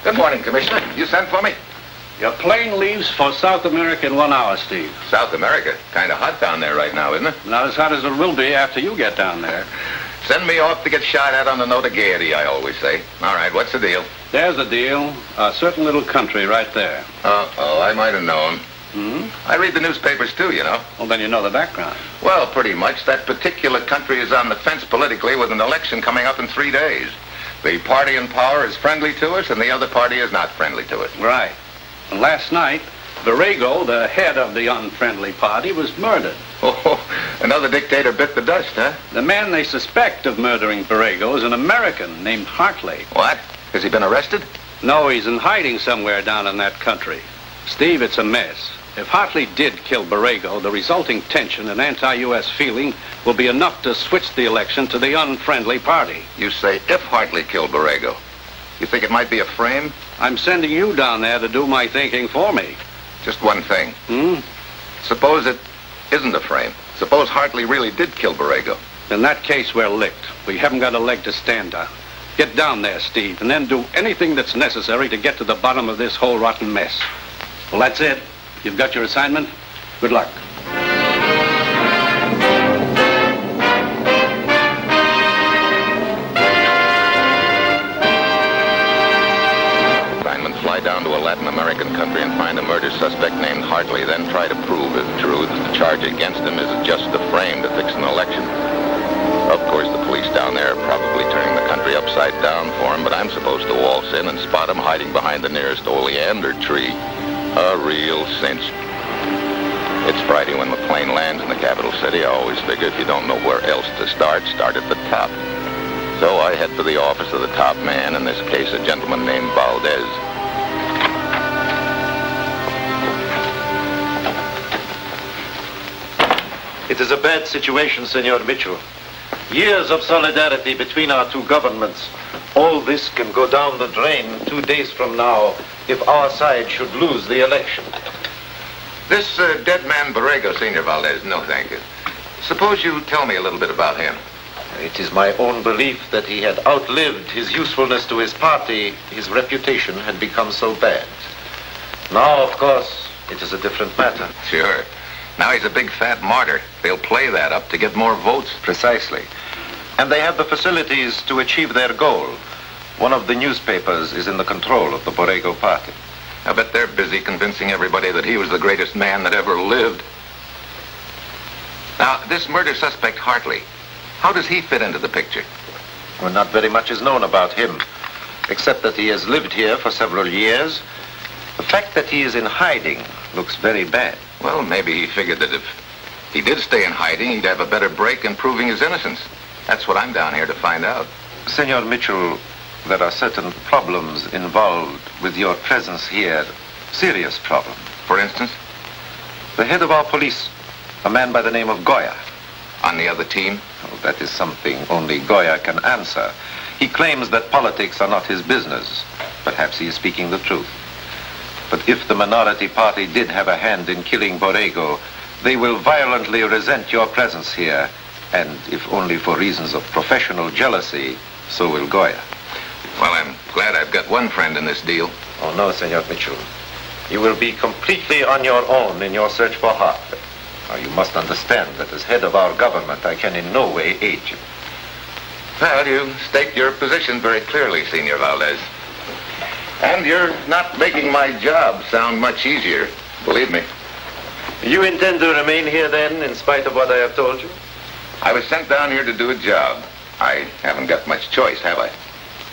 Good morning, Commissioner. You sent for me? Your plane leaves for South America in 1 hour, Steve. South America? Kind of hot down there right now, isn't it? Not as hot as it will be after you get down there. Send me off to get shot at on the note of gaiety, I always say. All right, what's the deal? There's the deal. A certain little country right there. Uh-oh, I might have known. I read the newspapers too, you know. Well, then you know the background. Well, pretty much. That particular country is on the fence politically with an election coming up in 3 days. The party in power is friendly to us, and the other party is not friendly to it. Right. And last night, Borrego, the head of the unfriendly party, was murdered. Oh, another dictator bit the dust, huh? The man they suspect of murdering Borrego is an American named Hartley. What? Has he been arrested? No, he's in hiding somewhere down in that country. Steve, it's a mess. If Hartley did kill Borrego, the resulting tension and anti-U.S. feeling will be enough to switch the election to the unfriendly party. You say if Hartley killed Borrego. You think it might be a frame? I'm sending you down there to do my thinking for me. Just one thing. Suppose it isn't a frame. Suppose Hartley really did kill Borrego. In that case, we're licked. We haven't got a leg to stand on. Get down there, Steve, and then do anything that's necessary to get to the bottom of this whole rotten mess. Well, that's it. You've got your assignment. Good luck. Assignment, fly down to a Latin American country and find a murder suspect named Hartley, then try to prove, if true, that the charge against him is just a frame to fix an election. Of course, the police down there are probably turning the country upside down for him, but I'm supposed to waltz in and spot him hiding behind the nearest oleander tree. A real cinch. It's Friday when the plane lands in the capital city. I always figure if you don't know where else to start at the top. So I head for the office of the top man, in this case a gentleman named Valdez. It is a bad situation, Senor Mitchell. Years of solidarity between our two governments. All this can go down the drain 2 days from now if our side should lose the election. This dead man Borrego, Senor Valdez, no thank you. Suppose you tell me a little bit about him. It is my own belief that he had outlived his usefulness to his party. His reputation had become so bad. Now, of course, it is a different matter. Sure. Now he's a big fat martyr. They'll play that up to get more votes. Precisely. And they have the facilities to achieve their goal. One of the newspapers is in the control of the Borrego party. I bet they're busy convincing everybody that he was the greatest man that ever lived. Now, this murder suspect, Hartley, how does he fit into the picture? Well, not very much is known about him, except that he has lived here for several years. The fact that he is in hiding looks very bad. Well, maybe he figured that if he did stay in hiding, he'd have a better break in proving his innocence. That's what I'm down here to find out. Senor Mitchell, there are certain problems involved with your presence here. Serious problems. For instance? The head of our police, a man by the name of Goya. On the other team? Oh, that is something only Goya can answer. He claims that politics are not his business. Perhaps he is speaking the truth. But if the minority party did have a hand in killing Borrego, they will violently resent your presence here. And if only for reasons of professional jealousy, so will Goya. Well, I'm glad I've got one friend in this deal. Oh, no, Senor Mitchell. You will be completely on your own in your search for Hartley. Now, you must understand that as head of our government, I can in no way aid you. Well, you state your position very clearly, Senor Valdez. And you're not making my job sound much easier, believe me. You intend to remain here then, in spite of what I have told you? I was sent down here to do a job. I haven't got much choice, have I?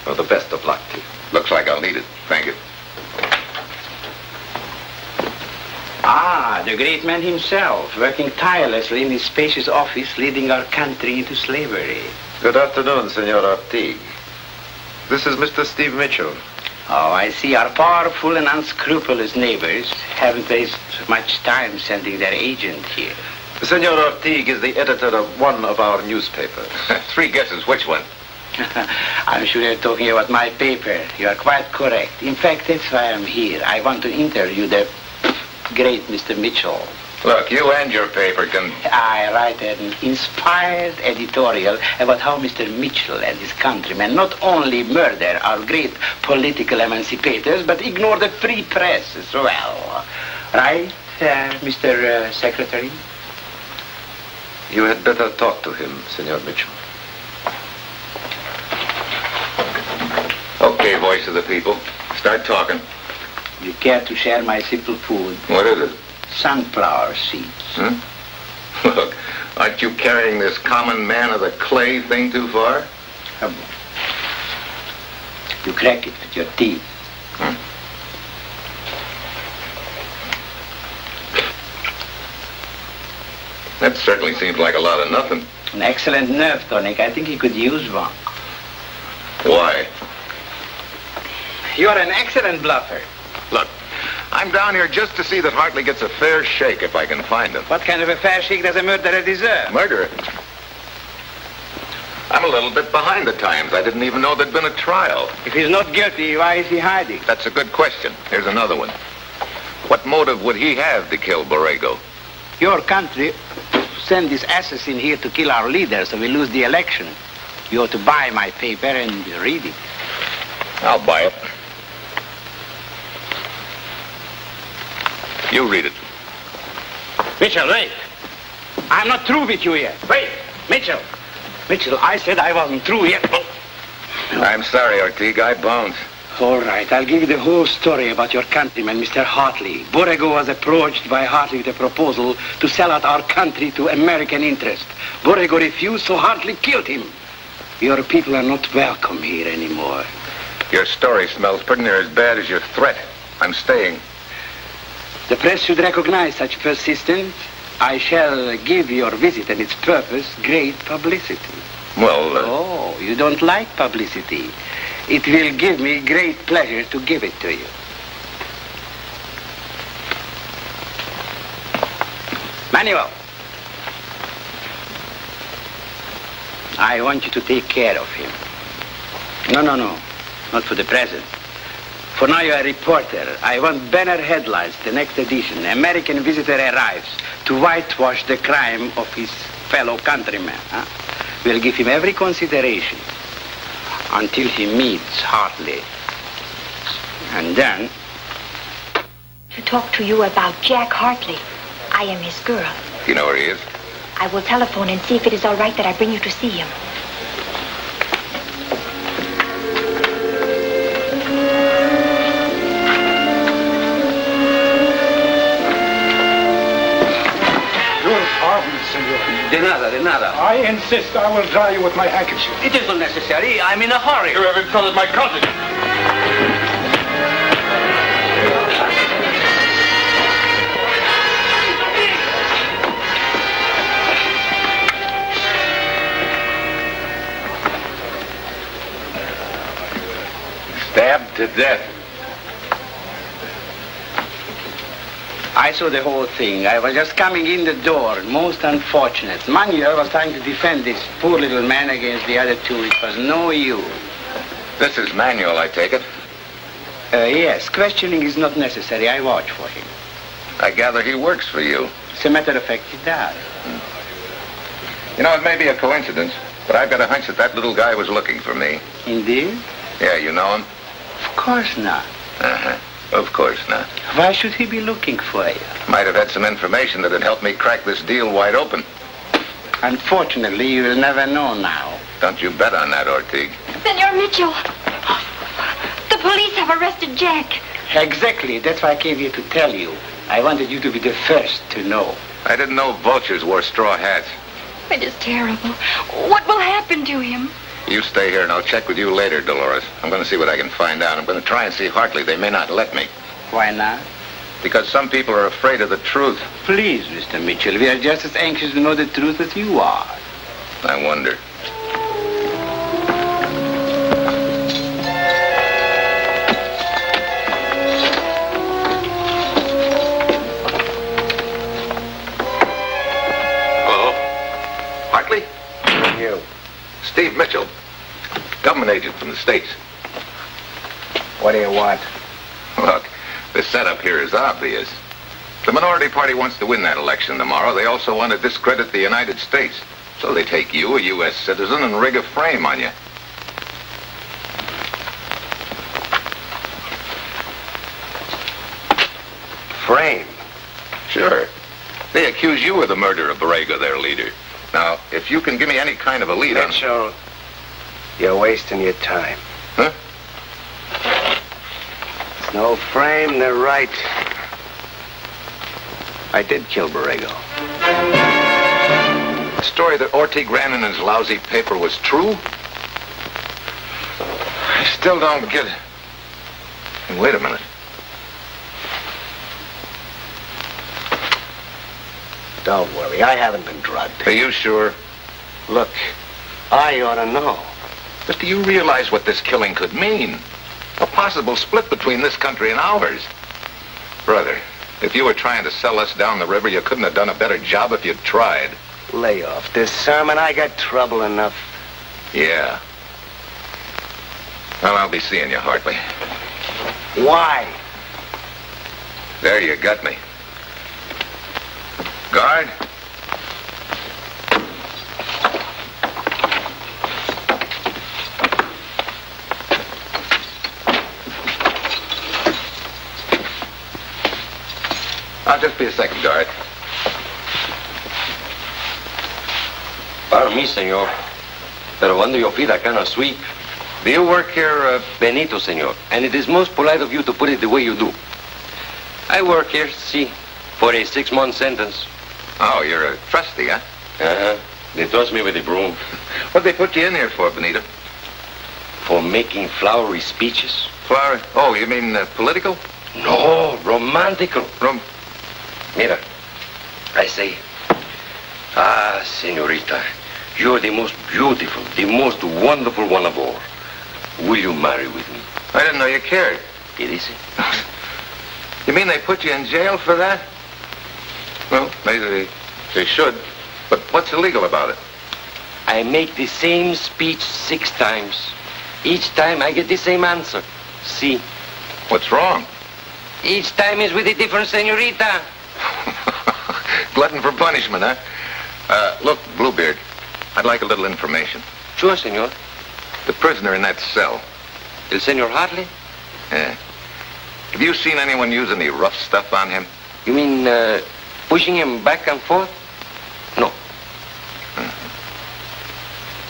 Well, the best of luck to you. Looks like I'll need it. Thank you. Ah, the great man himself, working tirelessly in his spacious office, leading our country into slavery. Good afternoon, Senor Ortiz. This is Mr. Steve Mitchell. Oh, I see our powerful and unscrupulous neighbors haven't wasted much time sending their agent here. Senor Ortiz is the editor of one of our newspapers. 3 guesses, which one? I'm sure you're talking about my paper. You are quite correct. In fact, that's why I'm here. I want to interview the great Mr. Mitchell. Look, you and your paper can... I write an inspired editorial about how Mr. Mitchell and his countrymen not only murder our great political emancipators, but ignore the free press as well. Right, Mr. Secretary? You had better talk to him, Senor Mitchell. Okay, voice of the people. Start talking. You care to share my simple food? What is it? Sunflower seeds. Look, aren't you carrying this common man of the clay thing too far? You crack it with your teeth. That certainly seems like a lot of nothing. An excellent nerve tonic. I think he could use one. Why? You're an excellent bluffer. Look, I'm down here just to see that Hartley gets a fair shake if I can find him. What kind of a fair shake does a murderer deserve? Murderer? I'm a little bit behind the times. I didn't even know there'd been a trial. If he's not guilty, why is he hiding? That's a good question. Here's another one. What motive would he have to kill Borrego? Your country sent this assassin here to kill our leader so we lose the election. You ought to buy my paper and read it. I'll buy it. You read it. Mitchell, wait. I'm not through with you yet. Wait, Mitchell. Mitchell, I said I wasn't through yet. Oh. I'm sorry, Ortiz. I bounced. All right, I'll give you the whole story about your countryman, Mr. Hartley. Borrego was approached by Hartley with a proposal to sell out our country to American interest. Borrego refused, so Hartley killed him. Your people are not welcome here anymore. Your story smells pretty near as bad as your threat. I'm staying. The press should recognize such persistence. I shall give your visit and its purpose great publicity. Well, Oh, you don't like publicity. It will give me great pleasure to give it to you. Manuel, I want you to take care of him. No, not for the present. For now, you're a reporter. I want banner headlines, the next edition. American visitor arrives to whitewash the crime of his fellow countrymen. We'll give him every consideration until he meets Hartley. And then... To talk to you about Jack Hartley. I am his girl. you know where he is? I will telephone and see if it is all right that I bring you to see him. De nada, de nada. I insist. I will dry you with my handkerchief. It isn't necessary. I'm in a hurry. You have insulted my conscience. Stabbed to death. I saw the whole thing. I was just coming in the door. Most unfortunate. Manuel was trying to defend this poor little man against the other two. It was no use. This is Manuel, I take it. Yes, questioning is not necessary. I watch for him. I gather he works for you. As a matter of fact, he does. You know, it may be a coincidence, but I've got a hunch that that little guy was looking for me. Indeed? Yeah, you know him? Of course not. Uh-huh. Of course not. Why should he be looking for you? Might have had some information that would help me crack this deal wide open. Unfortunately, you will never know now. Don't you bet on that, Ortiz. Senor Mitchell! The police have arrested Jack. Exactly. That's why I came here to tell you. I wanted you to be the first to know. I didn't know vultures wore straw hats. It is terrible. What will happen to him? You stay here and I'll check with you later, Dolores. I'm going to see what I can find out. I'm going to try and see Hartley. They may not let me. Why not? Because some people are afraid of the truth. Please, Mr. Mitchell, we are just as anxious to know the truth as you are. I wonder. Hello? Hartley? You. Steve Mitchell. Government agent from the States. What do you want? Look, the setup here is obvious. The minority party wants to win that election tomorrow. They also want to discredit the United States. So they take you, a U.S. citizen, and rig a frame on you. Frame? Sure. They accuse you of the murder of Borrego, their leader. Now, if you can give me any kind of a lead on... Mitchell, you're wasting your time. Huh? It's no frame, they're right. I did kill Borrego. The story that Ortiz ran in his lousy paper was true? I still don't get it. Hey, wait a minute. Don't worry, I haven't been drugged. Are you sure? Look, I ought to know. But do you realize what this killing could mean? A possible split between this country and ours. Brother, if you were trying to sell us down the river, you couldn't have done a better job if you'd tried. Lay off this sermon. I got trouble enough. Yeah. Well, I'll be seeing you, Hartley. Why? There you got me. Guard. I'll just be a second, guard. Pardon me, senor. Pero cuando yo pida can of sweep. Do you work here, Benito, senor. And it is most polite of you to put it the way you do. I work here, see, for a 6-month sentence. Oh, you're a trustee, huh? Uh-huh. They trust me with the broom. What'd they put you in here for, Benito? For making flowery speeches. Flower? Oh, you mean political? No, romantical. Mira, I say, senorita, you're the most beautiful, the most wonderful one of all. Will you marry with me? I didn't know you cared. ¿Qué dice? You mean they put you in jail for that? Well, maybe they should. But what's illegal about it? I make the same speech 6 times. Each time I get the same answer. See? What's wrong? Each time is with a different senorita. Glutton for punishment, huh? Look, Bluebeard, I'd like a little information. Sure, senor. The prisoner in that cell. El senor Hartley? Yeah. Have you seen anyone use any rough stuff on him? You mean, pushing him back and forth? No.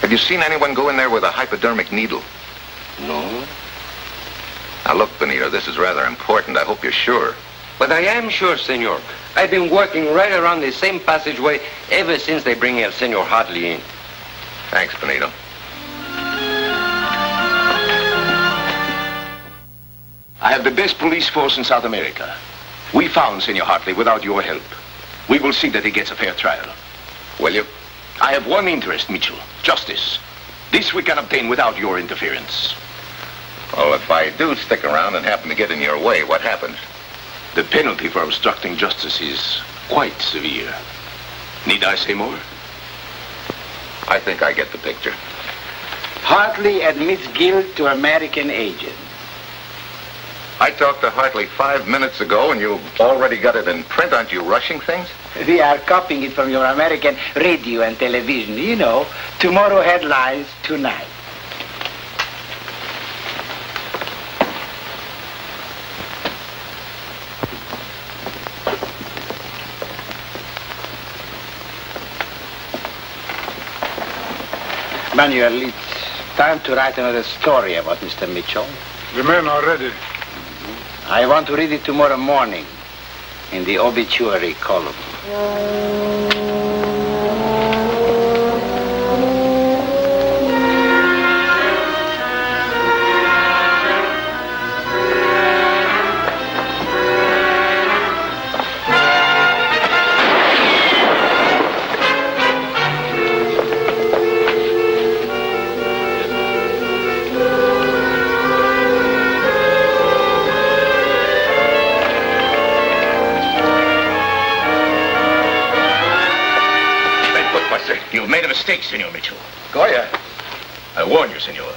Have you seen anyone go in there with a hypodermic needle? No. Now, look, Benito, this is rather important. I hope you're sure. But I am sure, senor. I've been working right around the same passageway ever since they bring El Senor Hartley in. Thanks, Benito. I have the best police force in South America. We found Senor Hartley without your help. We will see that he gets a fair trial. Will you? I have one interest, Mitchell. Justice. This we can obtain without your interference. Well, if I do stick around and happen to get in your way, what happens? The penalty for obstructing justice is quite severe. Need I say more? I think I get the picture. Hartley admits guilt to American agent. I talked to Hartley 5 minutes ago, and you've already got it in print. Aren't you rushing things? We are copying it from your American radio and television. You know, tomorrow headlines tonight. Manuel, it's time to write another story about Mr. Mitchell. The men are ready. I want to read it tomorrow morning in the obituary column. You've made a mistake, Senor Mitchell. Goya. I warn you, Senor.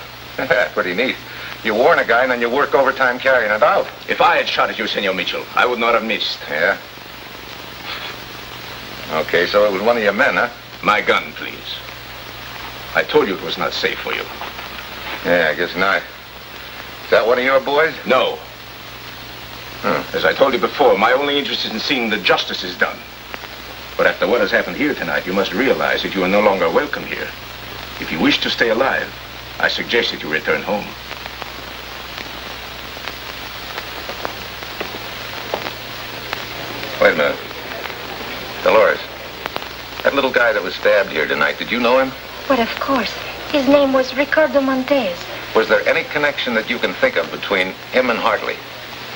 Pretty neat. You warn a guy and then you work overtime carrying it out. If I had shot at you, Senor Mitchell, I would not have missed. Yeah? Okay, so it was one of your men, huh? My gun, please. I told you it was not safe for you. Yeah, I guess not. Is that one of your boys? No. As I told you before, my only interest is in seeing that justice is done. But after what has happened here tonight, you must realize that you are no longer welcome here. If you wish to stay alive, I suggest that you return home. Wait a minute. Dolores, that little guy that was stabbed here tonight, did you know him? But of course. His name was Ricardo Montez. Was there any connection that you can think of between him and Hartley?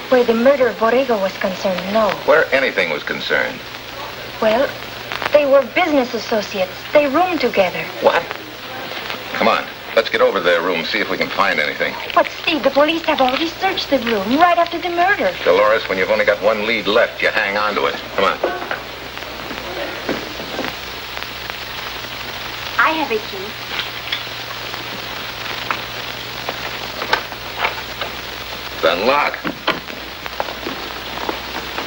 Where the murder of Borrego was concerned, no. Where anything was concerned? Well, they were business associates. They roomed together. What? Come on. Let's get over to their room, see if we can find anything. But, Steve, the police have already searched the room right after the murder. Dolores, when you've only got one lead left, you hang on to it. Come on. I have a key. It's unlocked.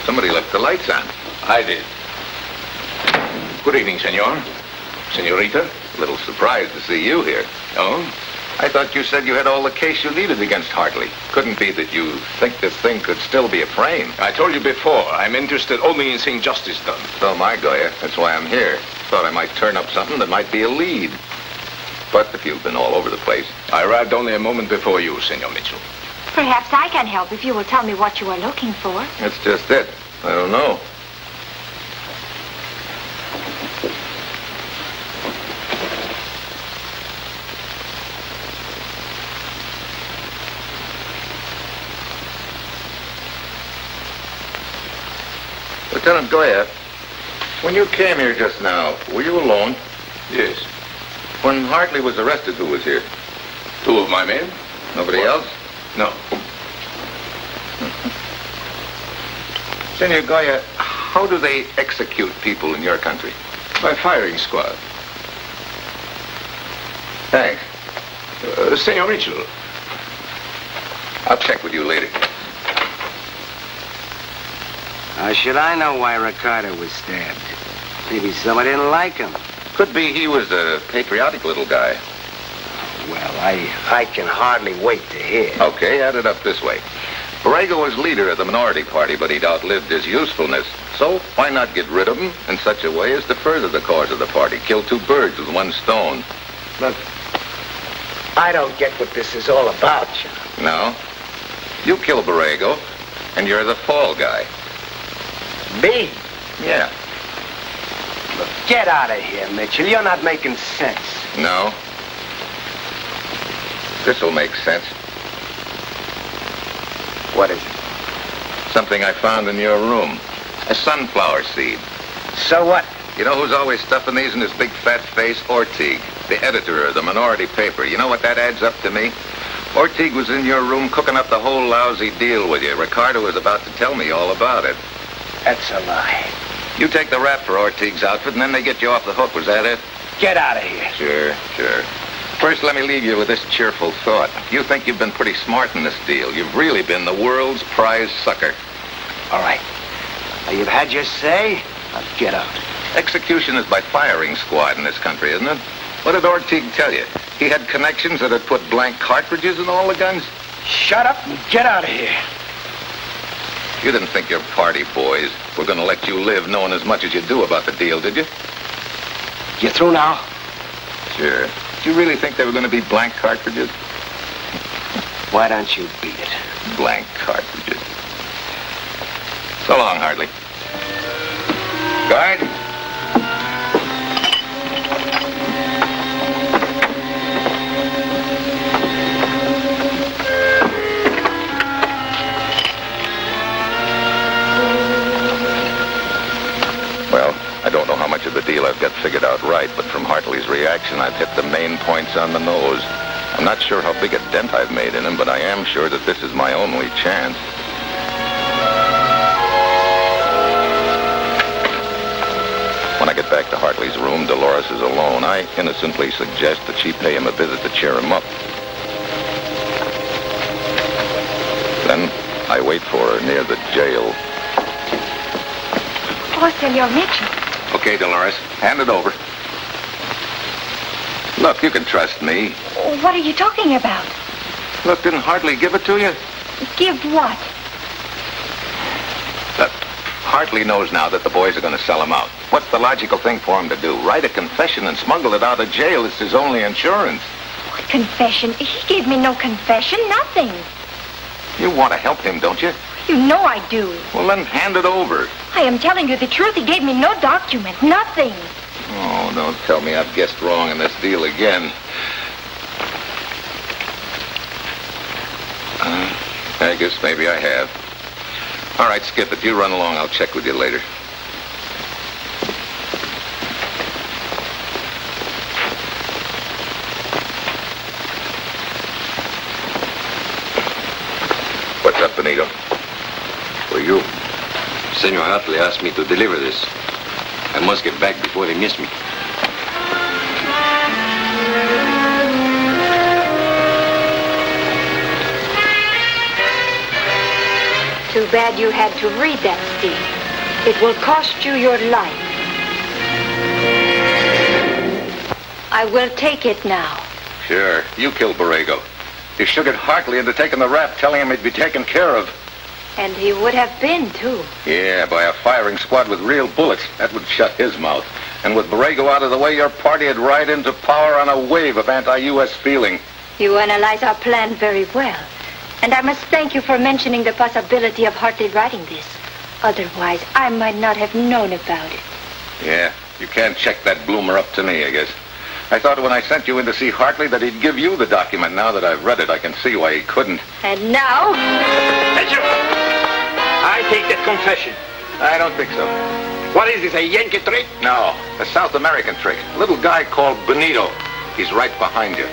Somebody left the lights on. I did. Good evening, senor. Senorita. A little surprised to see you here. Oh? I thought you said you had all the case you needed against Hartley. Couldn't be that you think this thing could still be a frame. I told you before, I'm interested only in seeing justice done. So am I, Goya. That's why I'm here. Thought I might turn up something that might be a lead. But if you've been all over the place. I arrived only a moment before you, Senor Mitchell. Perhaps I can help if you will tell me what you are looking for. That's just it. I don't know. Lieutenant Goya, when you came here just now, were you alone? Yes. When Hartley was arrested, who was here? Two of my men. Nobody else? No. Senor Goya, how do they execute people in your country? By firing squad. Thanks. Senor Mitchell. I'll check with you later. How should I know why Ricardo was stabbed? Maybe somebody didn't like him. Could be he was a patriotic little guy. Well, I can hardly wait to hear. Okay, add it up this way. Borrego was leader of the minority party, but he'd outlived his usefulness. So why not get rid of him in such a way as to further the cause of the party? Kill two birds with one stone. Look, I don't get what this is all about, John. No? You kill Borrego, and you're the fall guy. Me? Yeah. Look, get out of here, Mitchell. You're not making sense. No? This'll make sense. What is it? Something I found in your room. A sunflower seed. So what? You know who's always stuffing these in his big fat face? Ortiz, the editor of the minority paper. You know what that adds up to me? Ortiz was in your room cooking up the whole lousy deal with you. Ricardo was about to tell me all about it. That's a lie. You take the rap for Ortiz's outfit, and then they get you off the hook. Was that it? Get out of here. Sure. First, let me leave you with this cheerful thought. You think you've been pretty smart in this deal. You've really been the world's prize sucker. All right. Now, you've had your say. Now, get out. Execution is by firing squad in this country, isn't it? What did Ortiz tell you? He had connections that had put blank cartridges in all the guns? Shut up and get out of here. You didn't think your party boys were going to let you live knowing as much as you do about the deal, did you? You through now? Sure. Did you really think they were going to be blank cartridges? Why don't you beat it? Blank cartridges. So long, Hartley. Guard. Well, I don't know how much of the deal I've got figured out right, but from Hartley's reaction, I've hit the main points on the nose. I'm not sure how big a dent I've made in him, but I am sure that this is my only chance. When I get back to Hartley's room, Dolores is alone. I innocently suggest that she pay him a visit to cheer him up. Then I wait for her near the jail. Oh, Senor Mitchell. Okay, Dolores, hand it over. Look, you can trust me. What are you talking about? Look, didn't Hartley give it to you? Give what? Look, Hartley knows now that the boys are going to sell him out. What's the logical thing for him to do? Write a confession and smuggle it out of jail. It's his only insurance. What confession? He gave me no confession, nothing. You want to help him, don't you? You know I do. Well, then hand it over. I am telling you the truth. He gave me no document, nothing. Oh, don't tell me I've guessed wrong in this deal again. I guess maybe I have. All right, skip it. You run along. I'll check with you later. What's up, Benito? For you? Senor Hartley asked me to deliver this. I must get back before they miss me. Too bad you had to read that, Steve. It will cost you your life. I will take it now. Sure. You killed Borrego. You sugared Hartley into taking the rap, telling him he'd be taken care of. And he would have been, too. Yeah, by a firing squad with real bullets. That would shut his mouth. And with Borrego out of the way, your party would ride into power on a wave of anti-U.S. feeling. You analyze our plan very well. And I must thank you for mentioning the possibility of Hartley writing this. Otherwise, I might not have known about it. Yeah, you can't check that bloomer up to me, I guess. I thought when I sent you in to see Hartley that he'd give you the document. Now that I've read it, I can see why he couldn't. And now... Attention! I take that confession. I don't think so. What is this, a Yankee trick? No, a South American trick. A little guy called Benito. He's right behind you.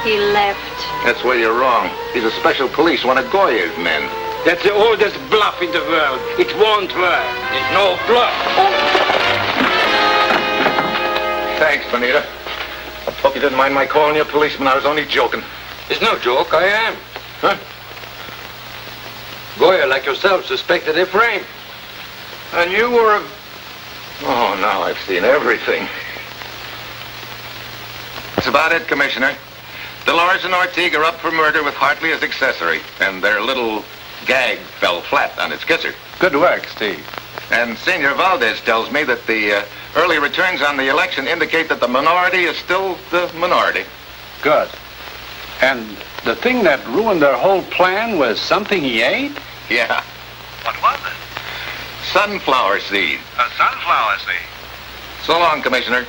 He left. That's where you're wrong. He's a special police, one of Goya's men. That's the oldest bluff in the world. It won't work. It's no bluff. Thanks, Benito. Hope you didn't mind my calling you a policeman. I was only joking. It's no joke, I am. Huh? Goya, like yourself, suspected Ephraim. And you were a... Oh, now I've seen everything. That's about it, Commissioner. Dolores and Ortiga are up for murder with Hartley as accessory, and their little gag fell flat on its kisser. Good work, Steve. And Senor Valdez tells me that the early returns on the election indicate that the minority is still the minority. Good. And the thing that ruined their whole plan was something he ate? Yeah. What was it? Sunflower seed. A sunflower seed. So long, Commissioner.